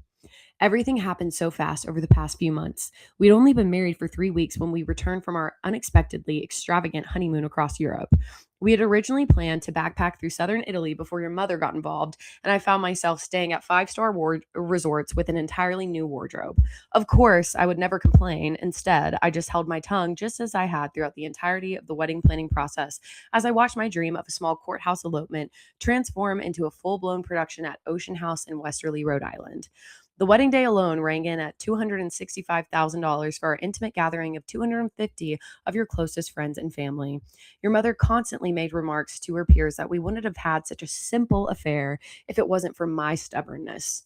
Everything happened so fast over the past few months. We'd only been married for 3 weeks when we returned from our unexpectedly extravagant honeymoon across Europe. We had originally planned to backpack through southern Italy before your mother got involved, and I found myself staying at five-star resorts with an entirely new wardrobe. Of course, I would never complain. Instead, I just held my tongue just as I had throughout the entirety of the wedding planning process as I watched my dream of a small courthouse elopement transform into a full-blown production at Ocean House in Westerly, Rhode Island. The wedding day alone rang in at $265,000 for our intimate gathering of 250 of your closest friends and family. Your mother constantly made remarks to her peers that we wouldn't have had such a simple affair if it wasn't for my stubbornness.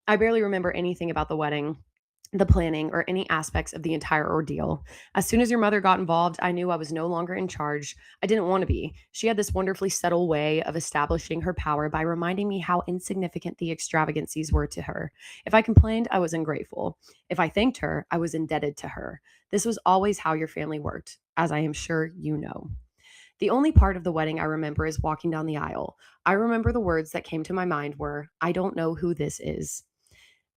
I barely remember anything about the wedding, the planning, or any aspects of the entire ordeal. As soon as your mother got involved, I knew I was no longer in charge. I didn't want to be. She had this wonderfully subtle way of establishing her power by reminding me how insignificant the extravagancies were to her. If I complained, I was ungrateful. If I thanked her, I was indebted to her. This was always how your family worked, as I am sure you know. The only part of the wedding I remember is walking down the aisle. I remember the words that came to my mind were, I don't know who this is.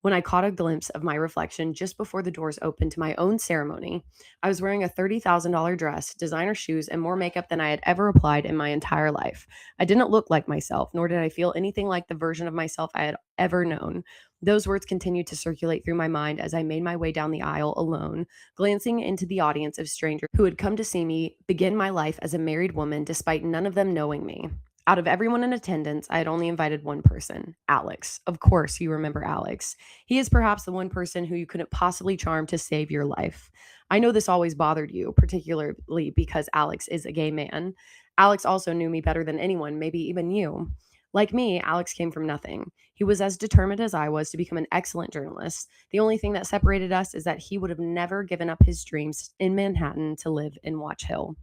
When I caught a glimpse of my reflection just before the doors opened to my own ceremony, I was wearing a $30,000 dress, designer shoes, and more makeup than I had ever applied in my entire life. I didn't look like myself, nor did I feel anything like the version of myself I had ever known. Those words continued to circulate through my mind as I made my way down the aisle alone, glancing into the audience of strangers who had come to see me begin my life as a married woman despite none of them knowing me. Out of everyone in attendance, I had only invited one person, Alex. Of course, you remember Alex. He is perhaps the one person who you couldn't possibly charm to save your life. I know this always bothered you, particularly because Alex is a gay man. Alex also knew me better than anyone, maybe even you. Like me, Alex came from nothing. He was as determined as I was to become an excellent journalist. The only thing that separated us is that he would have never given up his dreams in Manhattan to live in Watch Hill.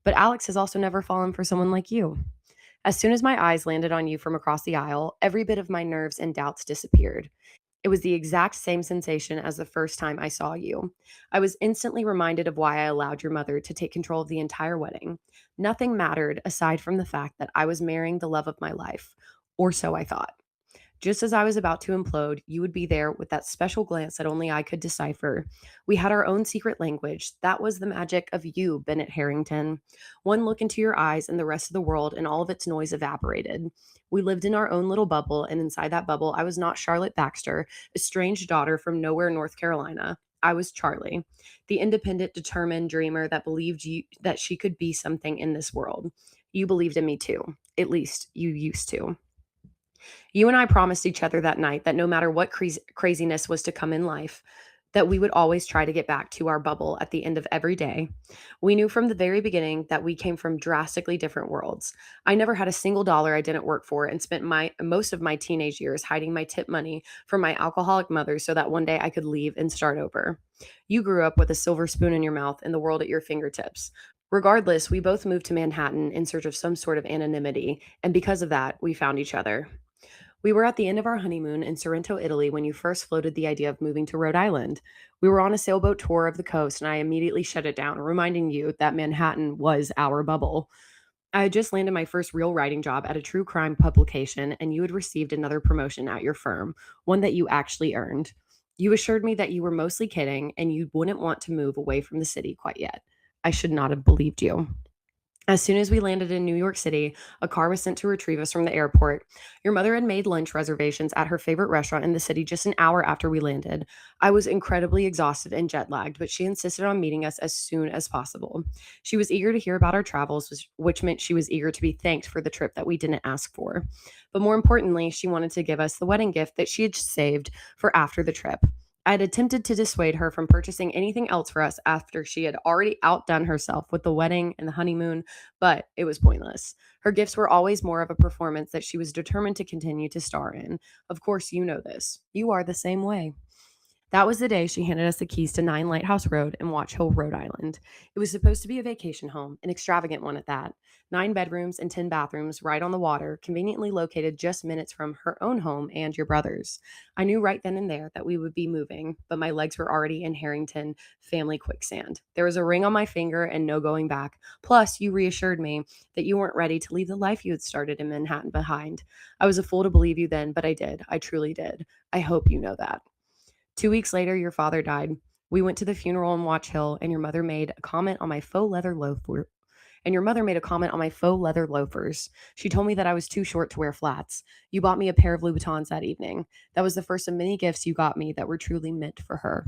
But Alex has also never fallen for someone like you. As soon as my eyes landed on you from across the aisle, every bit of my nerves and doubts disappeared. It was the exact same sensation as the first time I saw you. I was instantly reminded of why I allowed your mother to take control of the entire wedding. Nothing mattered aside from the fact that I was marrying the love of my life, or so I thought. Just as I was about to implode, you would be there with that special glance that only I could decipher. We had our own secret language. That was the magic of you, Bennett Harrington. One look into your eyes, and the rest of the world and all of its noise evaporated. We lived in our own little bubble, and inside that bubble, I was not Charlotte Baxter, a strange daughter from nowhere, North Carolina. I was Charlie, the independent, determined dreamer that believed that she could be something in this world. You believed in me too. At least you used to. You and I promised each other that night that no matter what craziness was to come in life, that we would always try to get back to our bubble at the end of every day. We knew from the very beginning that we came from drastically different worlds. I never had a single dollar I didn't work for and spent most of my teenage years hiding my tip money from my alcoholic mother so that one day I could leave and start over. You grew up with a silver spoon in your mouth and the world at your fingertips. Regardless, we both moved to Manhattan in search of some sort of anonymity, and because of that, we found each other. We were at the end of our honeymoon in Sorrento, Italy, when you first floated the idea of moving to Rhode Island. We were on a sailboat tour of the coast, and I immediately shut it down, reminding you that Manhattan was our bubble. I had just landed my first real writing job at a true crime publication, and you had received another promotion at your firm, one that you actually earned. You assured me that you were mostly kidding, and you wouldn't want to move away from the city quite yet. I should not have believed you. As soon as we landed in New York City, a car was sent to retrieve us from the airport. Your mother had made lunch reservations at her favorite restaurant in the city just an hour after we landed. I was incredibly exhausted and jet lagged, but she insisted on meeting us as soon as possible. She was eager to hear about our travels, which meant she was eager to be thanked for the trip that we didn't ask for. But more importantly, she wanted to give us the wedding gift that she had saved for after the trip. I had attempted to dissuade her from purchasing anything else for us after she had already outdone herself with the wedding and the honeymoon, but it was pointless. Her gifts were always more of a performance that she was determined to continue to star in. Of course, you know this. You are the same way. That was the day she handed us the keys to 9 Lighthouse Road in Watch Hill, Rhode Island. It was supposed to be a vacation home, an extravagant one at that. 9 bedrooms and 10 bathrooms right on the water, conveniently located just minutes from her own home and your brother's. I knew right then and there that we would be moving, but my legs were already in Harrington family quicksand. There was a ring on my finger and no going back. Plus, you reassured me that you weren't ready to leave the life you had started in Manhattan behind. I was a fool to believe you then, but I did. I truly did. I hope you know that. 2 weeks later, your father died. We went to the funeral in Watch Hill, and your mother made a comment on my faux leather loafer. And your mother made a comment on my faux leather loafers. She told me that I was too short to wear flats. You bought me a pair of Louboutins that evening. That was the first of many gifts you got me that were truly meant for her.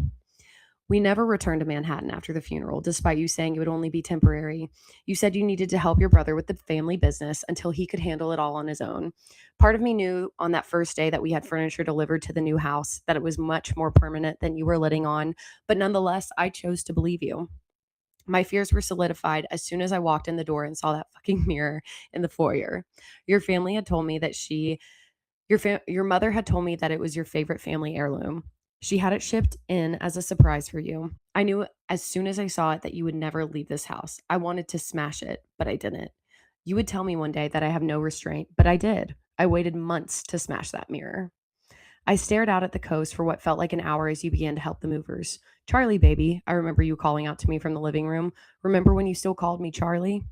We never returned to Manhattan after the funeral, despite you saying it would only be temporary. You said you needed to help your brother with the family business until he could handle it all on his own. Part of me knew on that first day that we had furniture delivered to the new house that it was much more permanent than you were letting on, but nonetheless, I chose to believe you. My fears were solidified as soon as I walked in the door and saw that fucking mirror in the foyer. Your family had told me that your mother had told me that it was your favorite family heirloom. She had it shipped in as a surprise for you. I knew as soon as I saw it that you would never leave this house. I wanted to smash it, but I didn't. You would tell me one day that I have no restraint, but I did. I waited months to smash that mirror. I stared out at the coast for what felt like an hour as you began to help the movers. Charlie, baby, I remember you calling out to me from the living room. Remember when you still called me Charlie?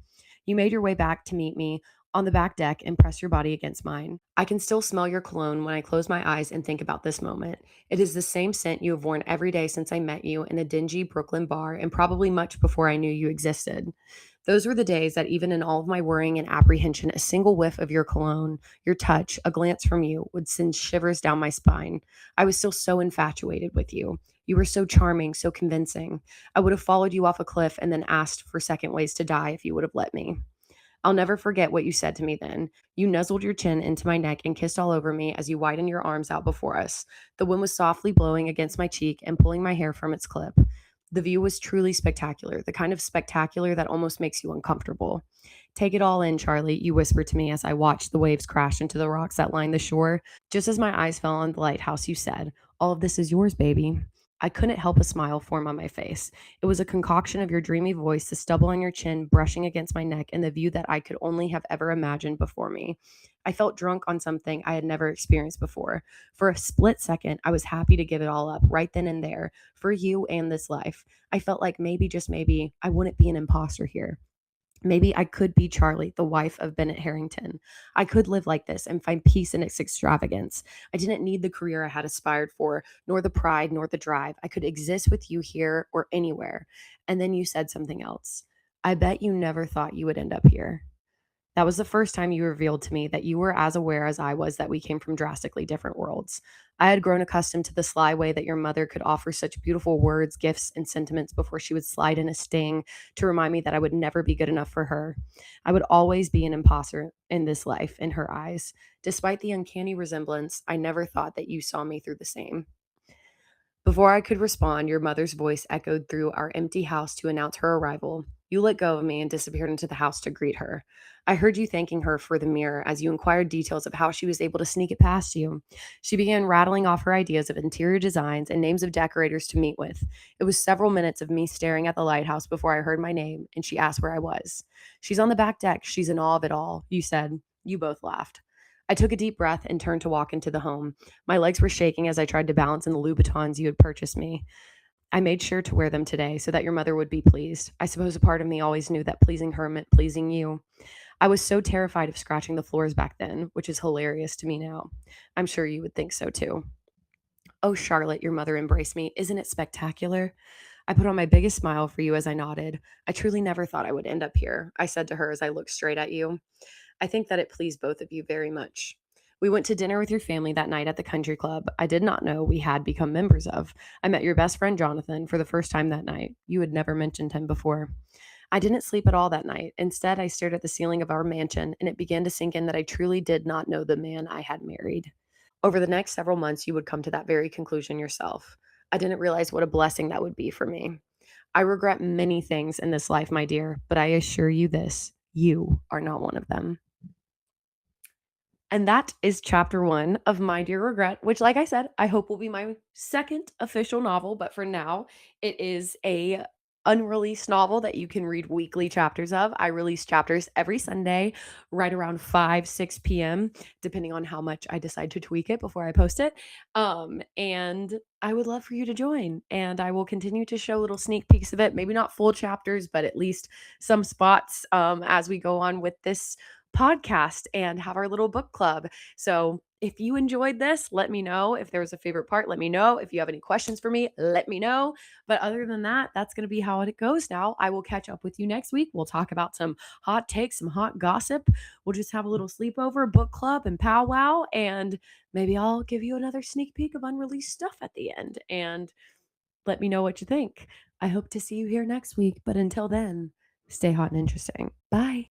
You made your way back to meet me on the back deck and pressed your body against mine. I can still smell your cologne when I close my eyes and think about this moment. It is the same scent you have worn every day since I met you in a dingy Brooklyn bar and probably much before I knew you existed. Those were the days that, even in all of my worrying and apprehension, a single whiff of your cologne, your touch, a glance from you would send shivers down my spine. I was still so infatuated with you. You were so charming, so convincing. I would have followed you off a cliff and then asked for second ways to die if you would have let me. I'll never forget what you said to me then. You nuzzled your chin into my neck and kissed all over me as you widened your arms out before us. The wind was softly blowing against my cheek and pulling my hair from its clip. The view was truly spectacular, the kind of spectacular that almost makes you uncomfortable. Take it all in, Charlie, you whispered to me as I watched the waves crash into the rocks that lined the shore. Just as my eyes fell on the lighthouse, you said, "All of this is yours, baby." I couldn't help a smile form on my face. It was a concoction of your dreamy voice, the stubble on your chin brushing against my neck, and the view that I could only have ever imagined before me. I felt drunk on something I had never experienced before. For a split second, I was happy to give it all up right then and there for you and this life. I felt like maybe, just maybe, I wouldn't be an imposter here. Maybe I could be Charlie, the wife of Bennett Harrington. I could live like this and find peace in its extravagance. I didn't need the career I had aspired for, nor the pride, nor the drive. I could exist with you here or anywhere. And then you said something else. I bet you never thought you would end up here. That was the first time you revealed to me that you were as aware as I was that we came from drastically different worlds. I had grown accustomed to the sly way that your mother could offer such beautiful words, gifts, and sentiments before she would slide in a sting to remind me that I would never be good enough for her. I would always be an imposter in this life, in her eyes. Despite the uncanny resemblance, I never thought that you saw me through the same. Before I could respond, your mother's voice echoed through our empty house to announce her arrival. You let go of me and disappeared into the house to greet her. I heard you thanking her for the mirror as you inquired details of how she was able to sneak it past you. She began rattling off her ideas of interior designs and names of decorators to meet with. It was several minutes of me staring at the lighthouse before I heard my name, and she asked where I was. "She's on the back deck. She's in awe of it all," you said. You both laughed. I took a deep breath and turned to walk into the home. My legs were shaking as I tried to balance in the Louboutins you had purchased me. I made sure to wear them today so that your mother would be pleased. I suppose a part of me always knew that pleasing her meant pleasing you. I was so terrified of scratching the floors back then, which is hilarious to me now. I'm sure you would think so too. "Oh, Charlotte," your mother embraced me. "Isn't it spectacular?" I put on my biggest smile for you as I nodded. I truly never thought I would end up here, I said to her as I looked straight at you. I think that it pleased both of you very much. We went to dinner with your family that night at the country club I did not know we had become members of. I met your best friend Jonathan for the first time that night. You had never mentioned him before. I didn't sleep at all that night. Instead, I stared at the ceiling of our mansion, and it began to sink in that I truly did not know the man I had married. Over the next several months, you would come to that very conclusion yourself. I didn't realize what a blessing that would be for me. I regret many things in this life, my dear, but I assure you this: you are not one of them. And that is chapter 1 of My Dear Regret, which, like I said, I hope will be my second official novel. But for now, it is a unreleased novel that you can read weekly chapters of. I release chapters every Sunday, right around 5, 6 p.m., depending on how much I decide to tweak it before I post it. And I would love for you to join. And I will continue to show little sneak peeks of it, maybe not full chapters, but at least some spots as we go on with this podcast and have our little book club. So if you enjoyed this, let me know. If there was a favorite part, let me know. If you have any questions for me, let me know. But other than that, that's going to be how it goes now. I will catch up with you next week. We'll talk about some hot takes, some hot gossip. We'll just have a little sleepover, book club, and powwow. And maybe I'll give you another sneak peek of unreleased stuff at the end. And let me know what you think. I hope to see you here next week. But until then, stay hot and interesting. Bye.